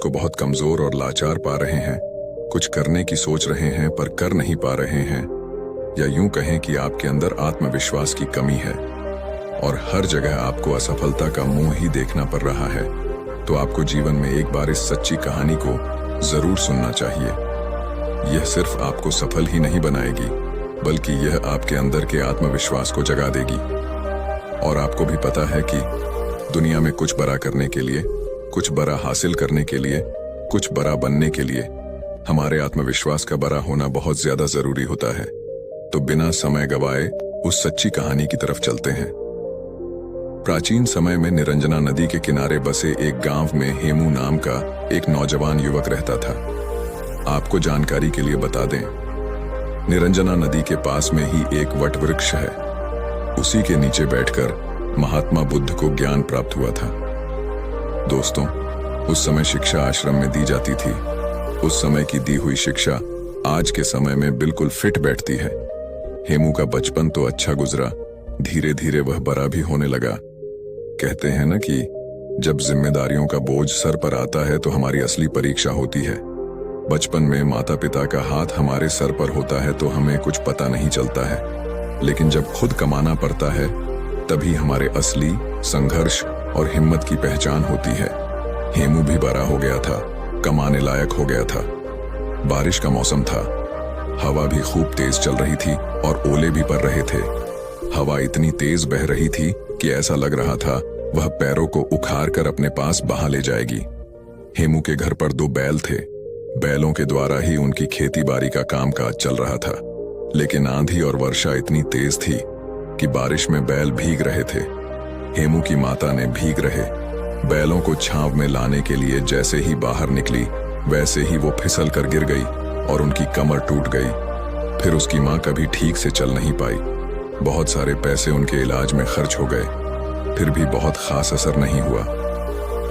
को बहुत कमजोर और लाचार पा रहे हैं, कुछ करने की सोच रहे हैं पर कर नहीं पा रहे हैं, या यूं कहें कि आपके अंदर आत्मविश्वास की कमी है और हर जगह आपको असफलता का मुंह ही देखना पड़ रहा है, तो आपको जीवन में एक बार इस सच्ची कहानी को जरूर सुनना चाहिए। यह सिर्फ आपको सफल ही नहीं बनाएगी, बल्कि यह आपके अंदर के आत्मविश्वास को जगा देगी। और आपको भी पता है कि दुनिया में कुछ बड़ा करने के लिए, कुछ बड़ा हासिल करने के लिए, कुछ बड़ा बनने के लिए हमारे आत्मविश्वास का बड़ा होना बहुत ज्यादा जरूरी होता है। तो बिना समय गवाए उस सच्ची कहानी की तरफ चलते हैं। प्राचीन समय में निरंजना नदी के किनारे बसे एक गांव में हेमू नाम का एक नौजवान युवक रहता था। आपको जानकारी के लिए बता दें, निरंजना नदी के पास में ही एक वट वृक्ष है। उसी के नीचे बैठकर महात्मा बुद्ध को ज्ञान प्राप्त हुआ था। दोस्तों, उस समय शिक्षा आश्रम में दी जाती थी। उस समय की दी हुई शिक्षा आज के समय में बिल्कुल फिट बैठती है। हेमू का बचपन तो अच्छा गुजरा, धीरे धीरे वह बड़ा भी होने लगा। कहते हैं ना कि जब जिम्मेदारियों का बोझ सर पर आता है तो हमारी असली परीक्षा होती है। बचपन में माता पिता का हाथ हमारे सर पर होता है तो हमें कुछ पता नहीं चलता है, लेकिन जब खुद कमाना पड़ता है तभी हमारे असली संघर्ष और हिम्मत की पहचान होती है। हेमू भी बड़ा हो गया था, कमाने लायक हो गया था। बारिश का मौसम था, हवा भी खूब तेज चल रही थी और ओले भी पड़ रहे थे। हवा इतनी तेज बह रही थी कि ऐसा लग रहा था वह पैरों को उखाड़ कर अपने पास बहा ले जाएगी। हेमू के घर पर 2 बैल थे। बैलों के द्वारा ही उनकी खेती बाड़ी का कामकाज चल रहा था, लेकिन आंधी और वर्षा इतनी तेज थी कि बारिश में बैल भीग रहे थे। हेमू की माता ने भीग रहे बैलों को छांव में लाने के लिए जैसे ही बाहर निकली, वैसे ही वो फिसल कर गिर गई और उनकी कमर टूट गई। फिर उसकी माँ कभी ठीक से चल नहीं पाई। बहुत सारे पैसे उनके इलाज में खर्च हो गए, फिर भी बहुत खास असर नहीं हुआ।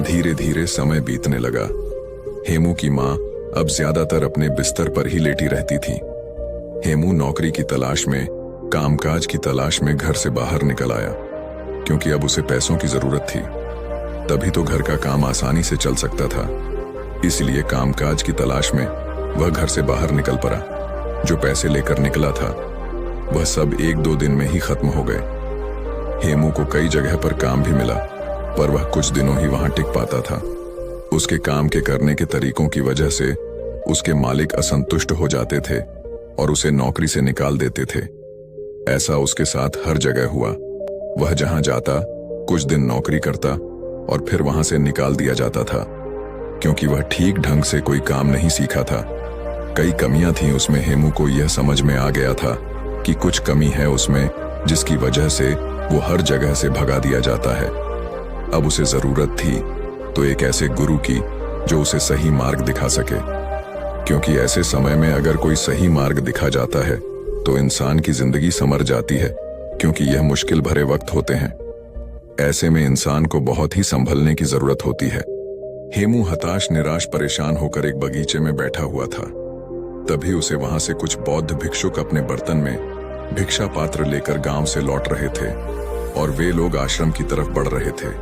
धीरे धीरे समय बीतने लगा। हेमू की माँ अब ज्यादातर अपने बिस्तर पर ही लेटी रहती थी। हेमू नौकरी की तलाश में, कामकाज की तलाश में घर से बाहर निकल आया, क्योंकि अब उसे पैसों की जरूरत थी। तभी तो घर का काम आसानी से चल सकता था। इसलिए कामकाज की तलाश में वह घर से बाहर निकल पड़ा। जो पैसे लेकर निकला था वह सब 1-2 दिन में ही खत्म हो गए। हेमू को कई जगह पर काम भी मिला, पर वह कुछ दिनों ही वहां टिक पाता था। उसके काम के करने के तरीकों की वजह से उसके मालिक असंतुष्ट हो जाते थे और उसे नौकरी से निकाल देते थे। ऐसा उसके साथ हर जगह हुआ। वह जहां जाता कुछ दिन नौकरी करता और फिर वहां से निकाल दिया जाता था, क्योंकि वह ठीक ढंग से कोई काम नहीं सीखा था। कई कमियां थीं उसमें। हेमू को यह समझ में आ गया था कि कुछ कमी है उसमें, जिसकी वजह से वो हर जगह से भगा दिया जाता है। अब उसे जरूरत थी तो एक ऐसे गुरु की जो उसे सही मार्ग दिखा सके, क्योंकि ऐसे समय में अगर कोई सही मार्ग दिखा जाता है तो इंसान की जिंदगी संवर जाती है, क्योंकि यह मुश्किल भरे वक्त होते हैं। ऐसे में इंसान को बहुत ही संभलने की जरूरत होती है। हेमू हताश, निराश, परेशान होकर एक बगीचे में बैठा हुआ था। तभी उसे वहां से कुछ बौद्ध भिक्षुक अपने बर्तन में भिक्षा पात्र लेकर गांव से लौट रहे थे और वे लोग आश्रम की तरफ बढ़ रहे थे।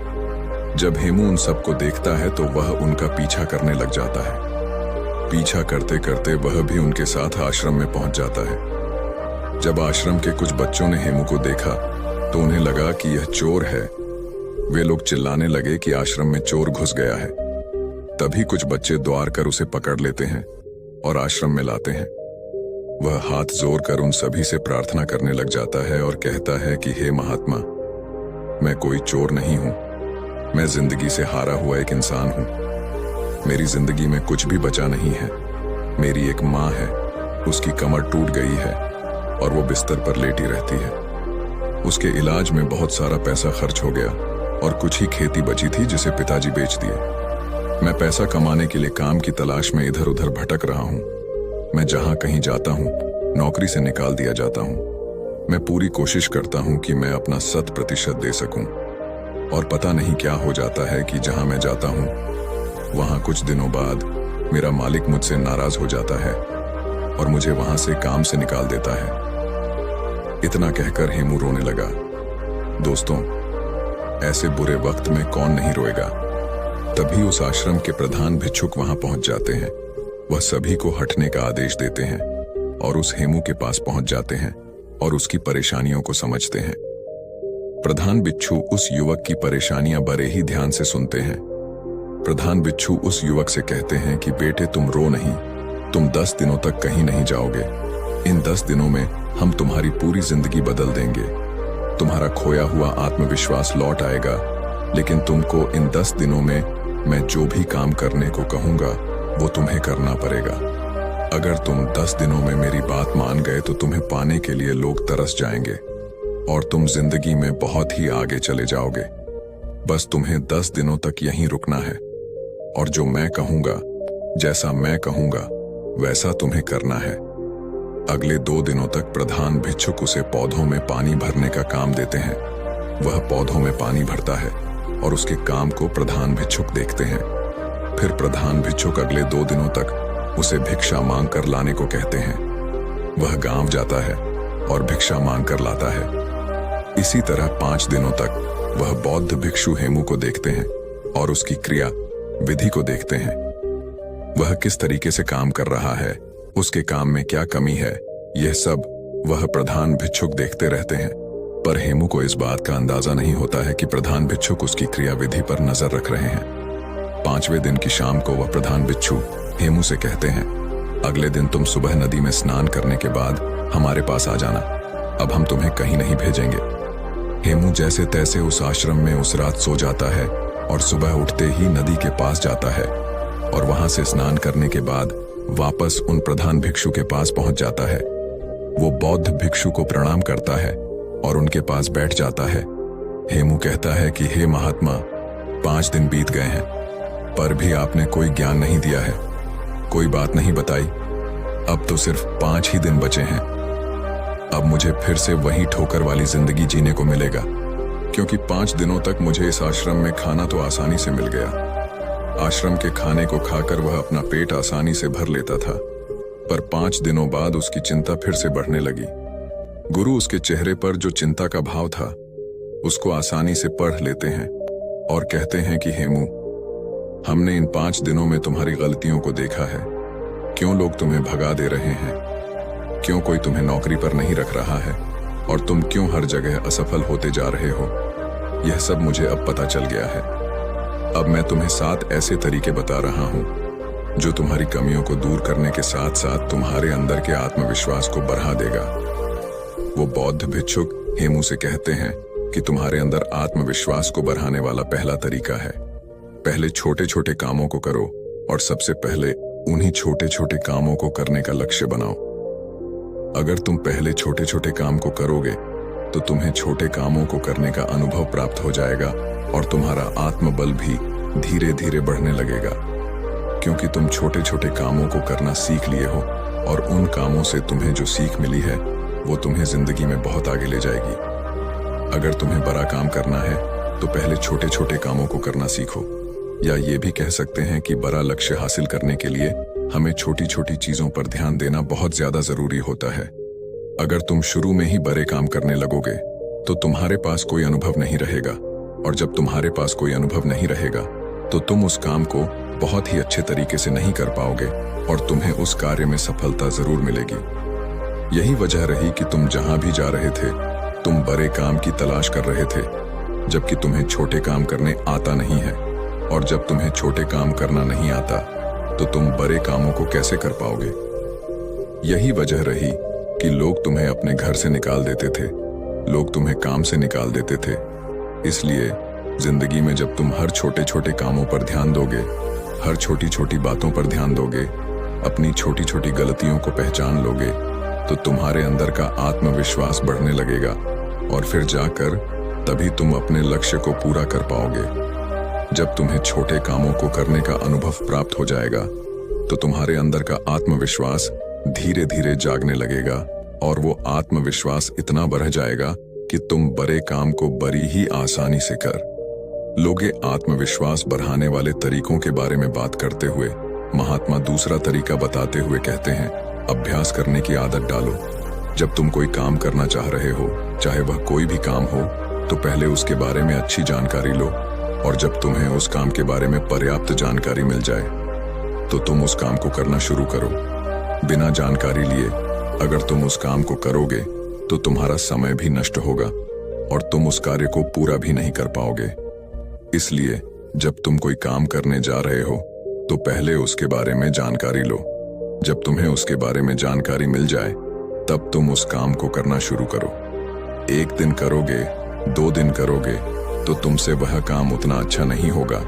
जब हेमू उन सबको देखता है तो वह उनका पीछा करने लग जाता है। पीछा करते करते वह भी उनके साथ आश्रम में पहुंच जाता है। जब आश्रम के कुछ बच्चों ने हेमू को देखा तो उन्हें लगा कि यह चोर है। वे लोग चिल्लाने लगे कि आश्रम में चोर घुस गया है। तभी कुछ बच्चे द्वार कर उसे पकड़ लेते हैं और आश्रम में लाते हैं। वह हाथ जोड़कर उन सभी से प्रार्थना करने लग जाता है और कहता है कि हे महात्मा, मैं कोई चोर नहीं हूं। मैं जिंदगी से हारा हुआ एक इंसान हूं। मेरी जिंदगी में कुछ भी बचा नहीं है। मेरी एक माँ है, उसकी कमर टूट गई है और वो बिस्तर पर लेटी रहती है। उसके इलाज में बहुत सारा पैसा खर्च हो गया और कुछ ही खेती बची थी जिसे पिताजी बेच दिए। मैं पैसा कमाने के लिए काम की तलाश में इधर उधर भटक रहा हूँ। मैं जहाँ कहीं जाता हूँ नौकरी से निकाल दिया जाता हूँ। मैं पूरी कोशिश करता हूँ कि मैं अपना 100% दे सकूं, और पता नहीं क्या हो जाता है कि जहाँ मैं जाता हूँ वहाँ कुछ दिनों बाद मेरा मालिक मुझसे नाराज हो जाता है और मुझे वहां से काम से निकाल देता है। इतना कहकर हेमू रोने लगा। दोस्तों, ऐसे बुरे वक्त में कौन नहीं रोएगा। तभी उस आश्रम के प्रधान भिक्षुक वहां पहुंच जाते हैं। वह सभी को हटने का आदेश देते हैं और उस हेमू के पास पहुंच जाते हैं और उसकी परेशानियों को समझते हैं। प्रधान बिच्छू उस युवक की परेशानियां बड़े ही ध्यान से सुनते हैं। प्रधान बिच्छू उस युवक से कहते हैं कि बेटे तुम रो नहीं, तुम 10 दिनों तक कहीं नहीं जाओगे। इन 10 दिनों में हम तुम्हारी पूरी जिंदगी बदल देंगे। तुम्हारा खोया हुआ आत्मविश्वास लौट आएगा, लेकिन तुमको इन 10 दिनों में मैं जो भी काम करने को कहूंगा वो तुम्हें करना पड़ेगा। अगर तुम 10 दिनों में मेरी बात मान गए तो तुम्हें पाने के लिए लोग तरस जाएंगे और तुम जिंदगी में बहुत ही आगे चले जाओगे। बस तुम्हें 10 दिनों तक यहीं रुकना है और जो मैं कहूंगा, जैसा मैं कहूंगा वैसा तुम्हें करना है। अगले 2 दिनों तक प्रधान भिक्षुक उसे पौधों में पानी भरने का काम देते हैं। वह पौधों में पानी भरता है और उसके काम को प्रधान भिक्षुक देखते हैं। फिर प्रधान भिक्षुक अगले 2 दिनों तक उसे भिक्षा मांग कर लाने को कहते हैं। वह गांव जाता है और भिक्षा मांग कर लाता है। इसी तरह 5 दिनों तक वह बौद्ध भिक्षु हेमू को देखते हैं और उसकी क्रिया विधि को देखते हैं। वह किस तरीके से काम कर रहा है, उसके काम में क्या कमी है, यह सब वह प्रधान भिक्षुक देखते रहते हैं। पर हेमू को इस बात का अंदाजा नहीं होता है कि प्रधान भिक्षुक उसकी क्रिया विधि पर नजर रख रहे हैं। 5वें दिन की शाम को वह प्रधान भिक्षु हेमू से कहते हैं, अगले दिन तुम सुबह नदी में स्नान करने के बाद हमारे पास आ जाना। अब हम तुम्हें कहीं नहीं भेजेंगे। हेमू जैसे तैसे उस आश्रम में उस रात सो जाता है और सुबह उठते ही नदी के पास जाता है और वहां से स्नान करने के बाद वापस उन प्रधान भिक्षु के पास पहुंच जाता है। वो बौद्ध भिक्षु को प्रणाम करता है और उनके पास बैठ जाता है। हेमू कहता है कि हे महात्मा, 5 दिन बीत गए हैं पर भी आपने कोई ज्ञान नहीं दिया है, कोई बात नहीं बताई। अब तो सिर्फ 5 ही दिन बचे हैं। अब मुझे फिर से वही ठोकर वाली जिंदगी जीने को मिलेगा, क्योंकि 5 दिनों तक मुझे इस आश्रम में खाना तो आसानी से मिल गया। आश्रम के खाने को खाकर वह अपना पेट आसानी से भर लेता था, पर 5 दिनों बाद उसकी चिंता फिर से बढ़ने लगी। गुरु उसके चेहरे पर जो चिंता का भाव था उसको आसानी से पढ़ लेते हैं और कहते हैं कि हेमू, हमने इन 5 दिनों में तुम्हारी गलतियों को देखा है। क्यों लोग तुम्हें भगा दे रहे हैं, क्यों कोई तुम्हें नौकरी पर नहीं रख रहा है और तुम क्यों हर जगह असफल होते जा रहे हो, यह सब मुझे अब पता चल गया है। अब मैं तुम्हें 7 ऐसे तरीके बता रहा हूं जो तुम्हारी कमियों को दूर करने के साथ साथ तुम्हारे अंदर के आत्मविश्वास को बढ़ा देगा। वो बौद्ध भिक्षुक हेमू से कहते हैं कि तुम्हारे अंदर आत्मविश्वास को बढ़ाने वाला पहला तरीका है, पहले छोटे छोटे कामों को करो और सबसे पहले उन्हीं छोटे छोटे कामों को करने का लक्ष्य बनाओ। अगर तुम पहले छोटे छोटे काम को करोगे तो तुम्हें छोटे कामों को करने का अनुभव प्राप्त हो जाएगा और तुम्हारा आत्मबल भी धीरे धीरे बढ़ने लगेगा, क्योंकि तुम छोटे छोटे कामों को करना सीख लिए हो और उन कामों से तुम्हें जो सीख मिली है वो तुम्हें जिंदगी में बहुत आगे ले जाएगी। अगर तुम्हें बड़ा काम करना है तो पहले छोटे छोटे कामों को करना सीखो, या ये भी कह सकते हैं कि बड़ा लक्ष्य हासिल करने के लिए हमें छोटी छोटी चीजों पर ध्यान देना बहुत ज्यादा जरूरी होता है। अगर तुम शुरू में ही बड़े काम करने लगोगे तो तुम्हारे पास कोई अनुभव नहीं रहेगा, और जब तुम्हारे पास कोई अनुभव नहीं रहेगा तो तुम उस काम को बहुत ही अच्छे तरीके से नहीं कर पाओगे और तुम्हें उस कार्य में सफलता जरूर मिलेगी। यही वजह रही कि तुम जहां भी जा रहे थे तुम बड़े काम की तलाश कर रहे थे, जबकि तुम्हें छोटे काम करने आता नहीं है। और जब तुम्हें छोटे काम करना नहीं आता तो तुम बड़े कामों को कैसे कर पाओगे। यही वजह रही कि लोग तुम्हें अपने घर से निकाल देते थे, लोग तुम्हें काम से निकाल देते थे। इसलिए जिंदगी में जब तुम हर छोटे छोटे कामों पर ध्यान दोगे, हर छोटी छोटी बातों पर ध्यान दोगे, अपनी छोटी छोटी गलतियों को पहचान लोगे, तो तुम्हारे अंदर का आत्मविश्वास बढ़ने लगेगा और फिर जाकर तभी तुम अपने लक्ष्य को पूरा कर पाओगे। जब तुम्हें छोटे कामों को करने का अनुभव प्राप्त हो जाएगा तो तुम्हारे अंदर का आत्मविश्वास धीरे धीरे जागने लगेगा और वो आत्मविश्वास इतना बढ़ जाएगा कि तुम बड़े काम को बड़ी ही आसानी से कर लोगे। आत्मविश्वास बढ़ाने वाले तरीकों के बारे में बात करते हुए महात्मा दूसरा तरीका बताते हुए कहते हैं, अभ्यास करने की आदत डालो। जब तुम कोई काम करना चाह रहे हो, चाहे वह कोई भी काम हो, तो पहले उसके बारे में अच्छी जानकारी लो और जब तुम्हें उस काम के बारे में पर्याप्त जानकारी मिल जाए तो तुम उस काम को करना शुरू करो। बिना जानकारी लिए अगर तुम उस काम को करोगे तो तुम्हारा समय भी नष्ट होगा और तुम उस कार्य को पूरा भी नहीं कर पाओगे। इसलिए जब तुम कोई काम करने जा रहे हो तो पहले उसके बारे में जानकारी लो। जब तुम्हें उसके बारे में जानकारी मिल जाए तब तुम उस काम को करना शुरू करो। 1 दिन करोगे, 2 दिन करोगे तो तुमसे वह काम उतना अच्छा नहीं होगा,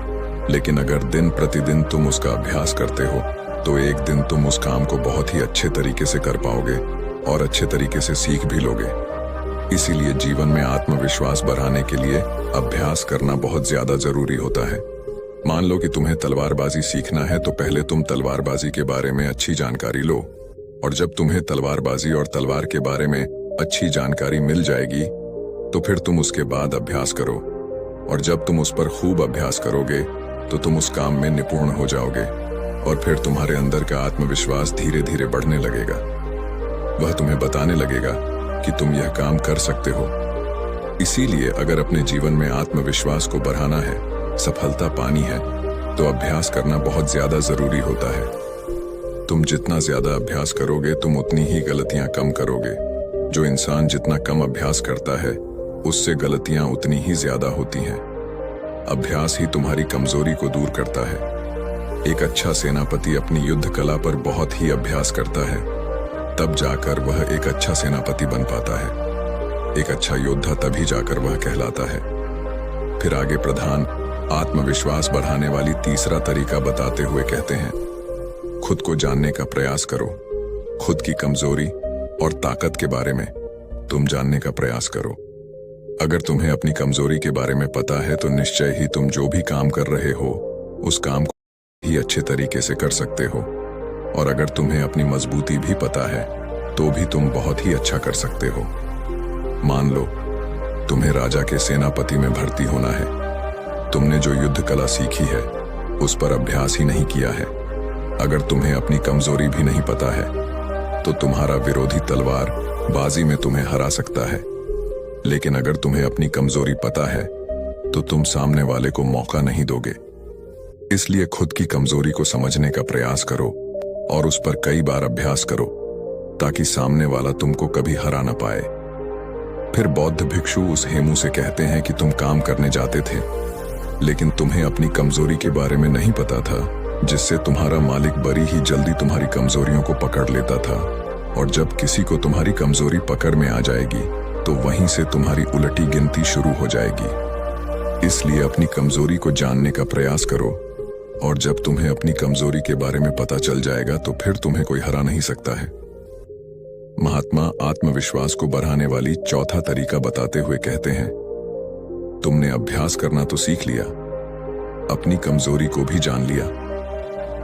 लेकिन अगर दिन प्रतिदिन तुम उसका अभ्यास करते हो तो एक दिन तुम उस काम को बहुत ही अच्छे तरीके से कर पाओगे और अच्छे तरीके से सीख भी लोगे। इसीलिए जीवन में आत्मविश्वास बढ़ाने के लिए अभ्यास करना बहुत ज्यादा जरूरी होता है। मान लो कि तुम्हें तलवारबाजी सीखना है तो पहले तुम तलवारबाजी के बारे में अच्छी जानकारी लो, और जब तुम्हें तलवारबाजी और तलवार के बारे में अच्छी जानकारी मिल जाएगी तो फिर तुम उसके बाद अभ्यास करो, और जब तुम उस पर खूब अभ्यास करोगे तो तुम उस काम में निपुण हो जाओगे और फिर तुम्हारे अंदर का आत्मविश्वास धीरे धीरे बढ़ने लगेगा। वह तुम्हें बताने लगेगा कि तुम यह काम कर सकते हो। इसीलिए अगर अपने जीवन में आत्मविश्वास को बढ़ाना है, सफलता पानी है, तो अभ्यास करना बहुत ज्यादा जरूरी होता है। तुम जितना ज्यादा अभ्यास करोगे तुम उतनी ही गलतियां कम करोगे। जो इंसान जितना कम अभ्यास करता है उससे गलतियां उतनी ही ज्यादा होती हैं। अभ्यास ही तुम्हारी कमजोरी को दूर करता है। एक अच्छा सेनापति अपनी युद्ध कला पर बहुत ही अभ्यास करता है, तब जाकर वह एक अच्छा सेनापति बन पाता है। एक अच्छा योद्धा तभी जाकर वह कहलाता है। फिर आगे प्रधान आत्मविश्वास बढ़ाने वाली तीसरा तरीका बताते हुए कहते हैं, खुद को जानने का प्रयास करो। खुद की कमजोरी और ताकत के बारे में तुम जानने का प्रयास करो। अगर तुम्हें अपनी कमजोरी के बारे में पता है तो निश्चय ही तुम जो भी काम कर रहे हो उस काम को ही अच्छे तरीके से कर सकते हो, और अगर तुम्हें अपनी मजबूती भी पता है तो भी तुम बहुत ही अच्छा कर सकते हो। मान लो तुम्हें राजा के सेनापति में भर्ती होना है। तुमने जो युद्ध कला सीखी है उस पर अभ्यास ही नहीं किया है। अगर तुम्हें अपनी कमजोरी भी नहीं पता है तो तुम्हारा विरोधी तलवार बाजी में तुम्हें हरा सकता है, लेकिन अगर तुम्हें अपनी कमजोरी पता है तो तुम सामने वाले को मौका नहीं दोगे। इसलिए खुद की कमजोरी को समझने का प्रयास करो और उस पर कई बार अभ्यास करो ताकि सामने वाला तुमको कभी हरा ना पाए। फिर बौद्ध भिक्षु उस हेमू से कहते हैं कि तुम काम करने जाते थे लेकिन तुम्हें अपनी कमजोरी के बारे में नहीं पता था, जिससे तुम्हारा मालिक बड़ी ही जल्दी तुम्हारी कमजोरियों को पकड़ लेता था, और जब किसी को तुम्हारी कमजोरी पकड़ में आ जाएगी तो वहीं से तुम्हारी उलटी गिनती शुरू हो जाएगी। इसलिए अपनी कमजोरी को जानने का प्रयास करो, और जब तुम्हें अपनी कमजोरी के बारे में पता चल जाएगा तो फिर तुम्हें कोई हरा नहीं सकता है। महात्मा आत्मविश्वास को बढ़ाने वाली चौथा तरीका बताते हुए कहते हैं, तुमने अभ्यास करना तो सीख लिया, अपनी कमजोरी को भी जान लिया,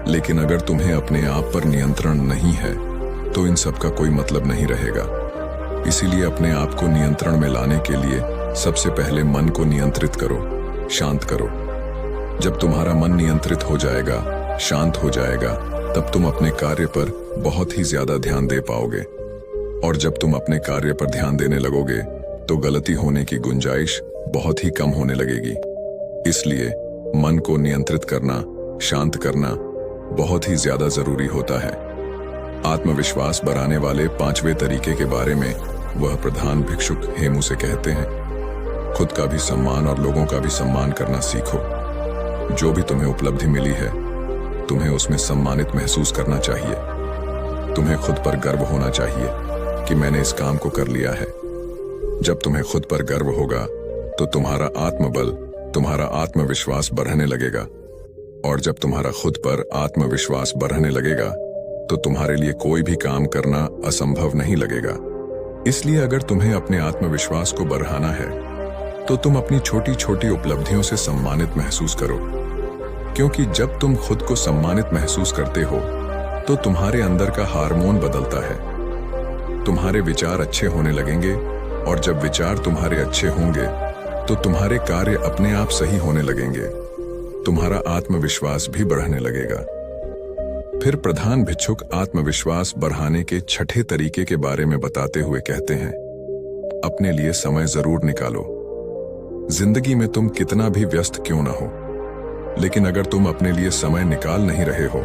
लेकिन अगर तुम्हें अपने आप पर नियंत्रण नहीं है तो इन सब का कोई मतलब नहीं रहेगा। इसीलिए अपने आप को नियंत्रण में लाने के लिए सबसे पहले मन को नियंत्रित करो, शांत करो। जब तुम्हारा मन नियंत्रित हो जाएगा, शांत हो जाएगा, तब तुम अपने कार्य पर बहुत ही ज्यादा ध्यान दे पाओगे, और जब तुम अपने कार्य पर ध्यान देने लगोगे तो गलती होने की गुंजाइश बहुत ही कम होने लगेगी। इसलिए मन को नियंत्रित करना, शांत करना बहुत ही ज्यादा जरूरी होता है। आत्मविश्वास बढ़ाने वाले 5वें तरीके के बारे में वह प्रधान भिक्षुक हेमू से कहते हैं, खुद का भी सम्मान और लोगों का भी सम्मान करना सीखो। जो भी तुम्हें उपलब्धि मिली है तुम्हें उसमें सम्मानित महसूस करना चाहिए। तुम्हें खुद पर गर्व होना चाहिए कि मैंने इस काम को कर लिया है। जब तुम्हें खुद पर गर्व होगा तो तुम्हारा आत्मबल, तुम्हारा आत्मविश्वास बढ़ने लगेगा, और जब तुम्हारा खुद पर आत्मविश्वास बढ़ने लगेगा तो तुम्हारे लिए कोई भी काम करना असंभव नहीं लगेगा। इसलिए अगर तुम्हें अपने आत्मविश्वास को बढ़ाना है तो तुम अपनी छोटी छोटी उपलब्धियों से सम्मानित महसूस करो, क्योंकि जब तुम खुद को सम्मानित महसूस करते हो तो तुम्हारे अंदर का हार्मोन बदलता है। तुम्हारे विचार अच्छे होने लगेंगे, और जब विचार तुम्हारे अच्छे होंगे तो तुम्हारे कार्य अपने आप सही होने लगेंगे। तुम्हारा आत्मविश्वास भी बढ़ने लगेगा। फिर प्रधान भिक्षुक आत्मविश्वास बढ़ाने के 6ठे तरीके के बारे में बताते हुए कहते हैं, अपने लिए समय जरूर निकालो। जिंदगी में तुम कितना भी व्यस्त क्यों ना हो, लेकिन अगर तुम अपने लिए समय निकाल नहीं रहे हो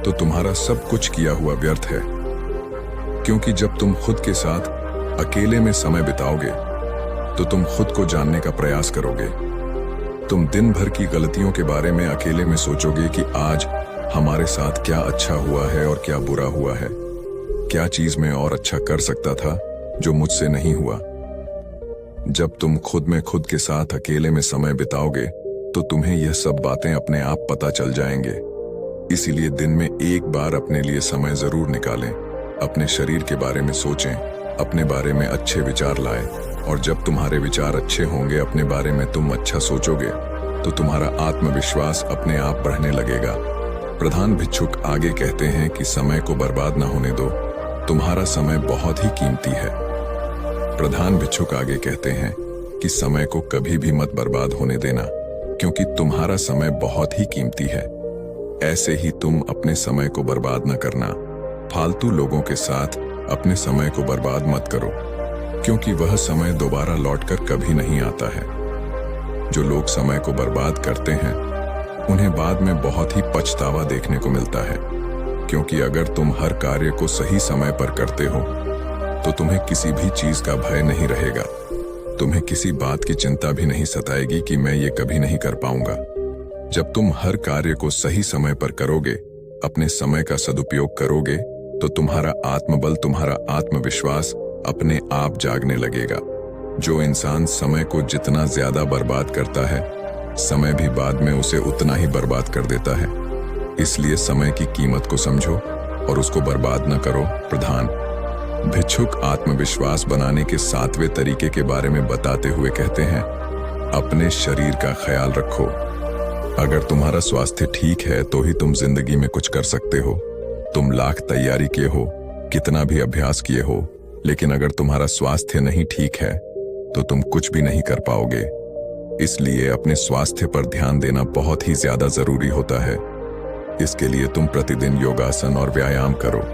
तो तुम्हारा सब कुछ किया हुआ व्यर्थ है। क्योंकि जब तुम खुद के साथ अकेले में समय बिताओगे तो तुम खुद को जानने का प्रयास करोगे। तुम दिन भर की गलतियों के बारे में अकेले में सोचोगे कि आज हमारे साथ क्या अच्छा हुआ है और क्या बुरा हुआ है, क्या चीज मैं और अच्छा कर सकता था जो मुझसे नहीं हुआ। जब तुम खुद में खुद के साथ अकेले में समय बिताओगे तो तुम्हें यह सब बातें अपने आप पता चल जाएंगे। इसीलिए दिन में एक बार अपने लिए समय जरूर निकालें, अपने शरीर के बारे में सोचें, अपने बारे में अच्छे विचार लाएं, और जब तुम्हारे विचार अच्छे होंगे, अपने बारे में तुम अच्छा सोचोगे, तो तुम्हारा आत्मविश्वास अपने आप बढ़ने लगेगा। प्रधान भिक्षुक आगे कहते हैं कि समय को बर्बाद ना होने दो, तुम्हारा समय बहुत ही कीमती है। प्रधान भिक्षुक आगे कहते हैं कि समय को कभी भी मत बर्बाद होने देना, क्योंकि तुम्हारा समय बहुत ही कीमती है। ऐसे ही तुम अपने समय को बर्बाद न करना। फालतू लोगों के साथ अपने समय को बर्बाद मत करो, क्योंकि वह समय दोबारा लौटकर कभी नहीं आता है। जो लोग समय को बर्बाद करते हैं उन्हें बाद में बहुत ही पछतावा देखने को मिलता है, क्योंकि अगर तुम हर कार्य को सही समय पर करते हो तो तुम्हें किसी भी चीज का भय नहीं रहेगा। तुम्हें किसी बात की चिंता भी नहीं सताएगी कि मैं ये कभी नहीं कर पाऊंगा। जब तुम हर कार्य को सही समय पर करोगे, अपने समय का सदुपयोग करोगे, तो तुम्हारा आत्मबल, तुम्हारा आत्मविश्वास अपने आप जागने लगेगा। जो इंसान समय को जितना ज्यादा बर्बाद करता है, समय भी बाद में उसे उतना ही बर्बाद कर देता है। इसलिए समय की कीमत को समझो और उसको बर्बाद न करो। प्रधान भिक्षुक आत्मविश्वास बनाने के 7वें तरीके के बारे में बताते हुए कहते हैं, अपने शरीर का ख्याल रखो। अगर तुम्हारा स्वास्थ्य ठीक है तो ही तुम जिंदगी में कुछ कर सकते हो। तुम लाख तैयारी किए हो, कितना भी अभ्यास किए हो, लेकिन अगर तुम्हारा स्वास्थ्य नहीं ठीक है तो तुम कुछ भी नहीं कर पाओगे। इसलिए अपने स्वास्थ्य पर ध्यान देना बहुत ही ज्यादा जरूरी होता है। इसके लिए तुम प्रतिदिन योगासन और व्यायाम करो।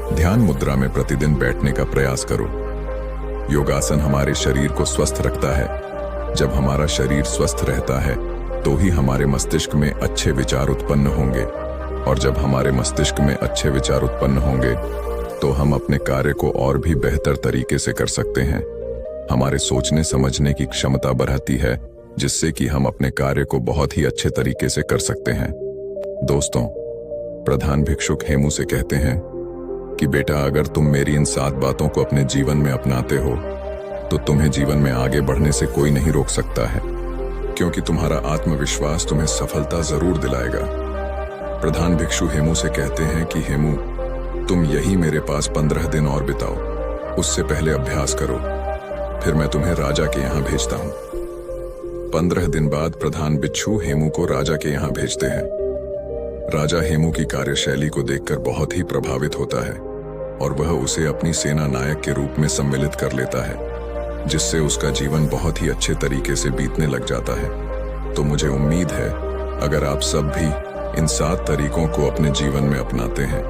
ध्यान मुद्रा में प्रतिदिन बैठने का प्रयास करो। योगासन हमारे शरीर को स्वस्थ रखता है। जब हमारा शरीर स्वस्थ रहता है तो ही हमारे मस्तिष्क में अच्छे विचार उत्पन्न होंगे, और जब हमारे मस्तिष्क में अच्छे विचार उत्पन्न होंगे तो हम अपने कार्य को और भी बेहतर तरीके से कर सकते हैं। हमारे सोचने समझने की क्षमता बढ़ती है, जिससे कि हम अपने कार्य को बहुत ही अच्छे तरीके से कर सकते हैं। दोस्तों, प्रधान भिक्षुक हेमू से कहते हैं कि बेटा, अगर तुम मेरी इन 7 बातों को अपने जीवन में अपनाते हो तो तुम्हें जीवन में आगे बढ़ने से कोई नहीं रोक सकता है, क्योंकि तुम्हारा आत्मविश्वास तुम्हें सफलता जरूर दिलाएगा। प्रधान भिक्षु हेमू से कहते हैं कि हेमू, तुम यही मेरे पास 15 दिन और बिताओ। उससे पहले अभ्यास करो, फिर मैं तुम्हें राजा के यहाँ भेजता हूँ। 15 दिन बाद प्रधान भिक्षु हेमू को राजा के यहाँ भेजते हैं। राजा हेमू की कार्यशैली को देखकर बहुत ही प्रभावित होता है और वह उसे अपनी सेना नायक के रूप में सम्मिलित कर लेता है, जिससे उसका जीवन बहुत ही अच्छे तरीके से बीतने लग जाता है। तो मुझे उम्मीद है अगर आप सब भी इन 7 तरीकों को अपने जीवन में अपनाते हैं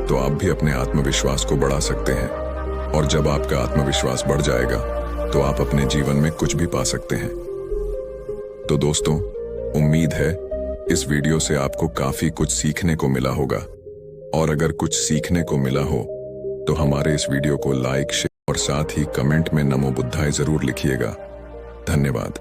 तो आप भी अपने आत्मविश्वास को बढ़ा सकते हैं, और जब आपका आत्मविश्वास बढ़ जाएगा तो आप अपने जीवन में कुछ भी पा सकते हैं। तो दोस्तों, उम्मीद है इस वीडियो से आपको काफी कुछ सीखने को मिला होगा, और अगर कुछ सीखने को मिला हो तो हमारे इस वीडियो को लाइक, शेयर और साथ ही कमेंट में नमो बुद्धाय जरूर लिखिएगा। धन्यवाद।